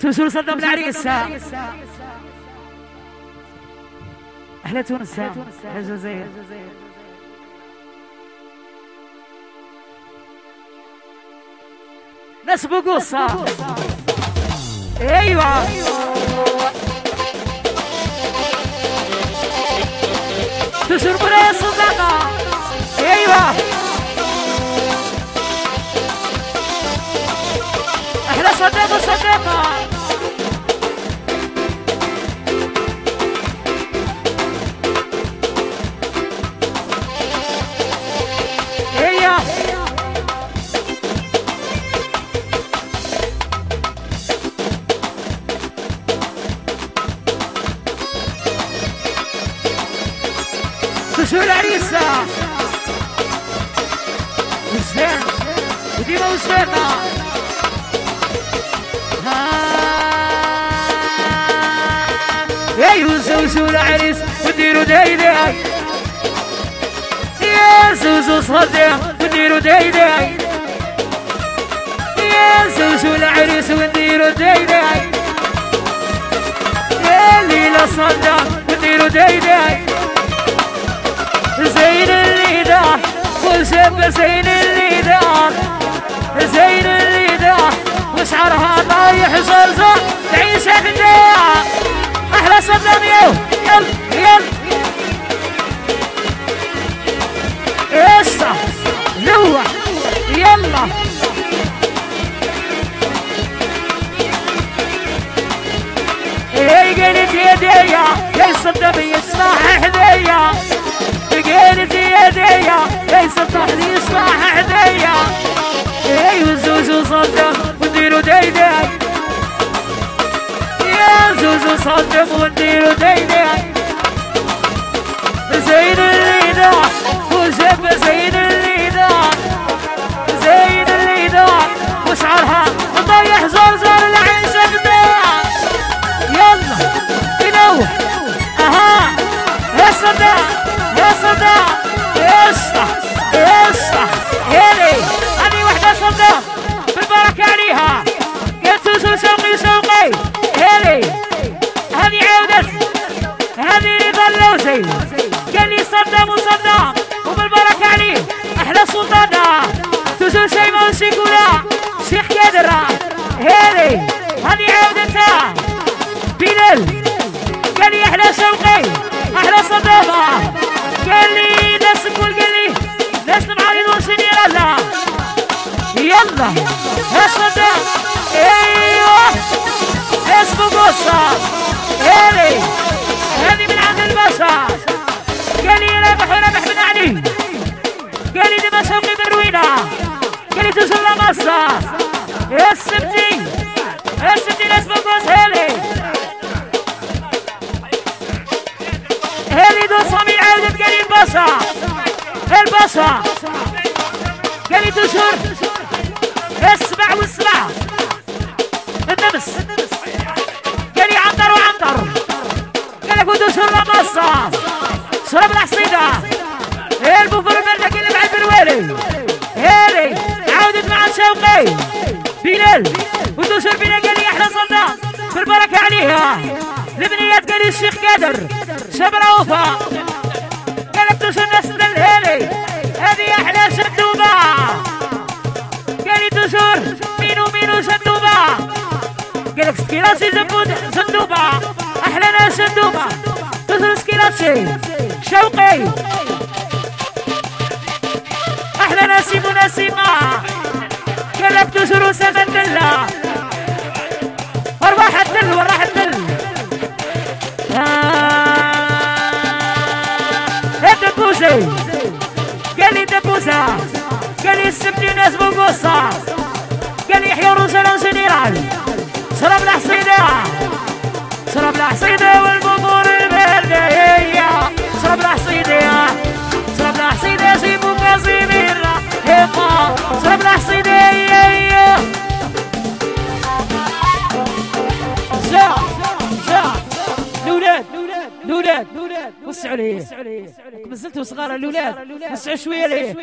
توصل صدام العريسة أحلى تونس أحلى الجزائر ناس بقصة ايوه تشرب راس صداقة ايوه احلى صداقة ايوه شو العريسة وزين وديما وزينة يا يوزو العريس وديرو دايدي يا زوزو صديق وديرو دايدي يا زوزو العريس وديرو دايدي يا ليلى صديق وديرو دايدي زين الليدة وشب زين الليدة زين الليدة وشعرها طايح زرزر تعيش هدية أحلى صدام يل إيشا لوح يلا إيه قلت يديا يا صدام يصلح هدية قلت يديا ليس الطحن يصلح هدية ايوه زوزو صدق ونديرو دايدي يا زوزو صدق ونديرو دايدي زين الليدة وجب زين الليدة زين الليدة وشعرها مطيح زرزر العيشة بداية يلا ينوح اها يا صدق يا صدق يسطح هيلي هذه وحدة صدق بالبركة عليها يا توصل شوقي هيلي هذه عودة هذه رضا اللوزي قال لي صدام وصدام وبالبركة عليه أحلى سلطانة توصل شيماء وشيكولا شيخ كادرة هيلي هذه عودتها بلال قال لي أحلى شوقي أحلى صدامة قال لي ناس نقول قال لي ناس معارض وشني يلا يلا يا صدام ايوه اسمه قصة هذه من عند البشر قال لي ربح من علي قال لي دما شوقي بروينة قال لي توصل لمصر يا السبتي اسمه قصة هذه دو صامي عودة قال لي البشر قال لي تشهر اسمع واسمع النمس قال لي عنتر قال لك ودوشهر لمصر شرب الحصيدة البوفر الملك اللي مع البروالي هذه عودت مع شوقي بلال ودوشهر بلال قال لي احلى صدام بالبركة عليها البنيات قال لي الشيخ قادر شبرا وفا قال لك توصل ناس للهالي هذه احلى شدوبة قال لي توصل مينو شدوبة قال لك سكيراتشي شدوبة احلى ناس شدوبة توصل سكيراتشي شوقي احلى نسيمة قال لك توصل وسام الدلة وراح الدل دبوسي قال لي دبوسة قال لي السبتي ناس بقصة قال لي يحيى روسنا جنرال شرب الحصيدة والبخور البردية شرب الحصيدة جيبوا كازيمير هيقا شرب الحصيدة الأولاد وسعوا ليه مازلتوا صغار الأولاد وسعوا شوية ليه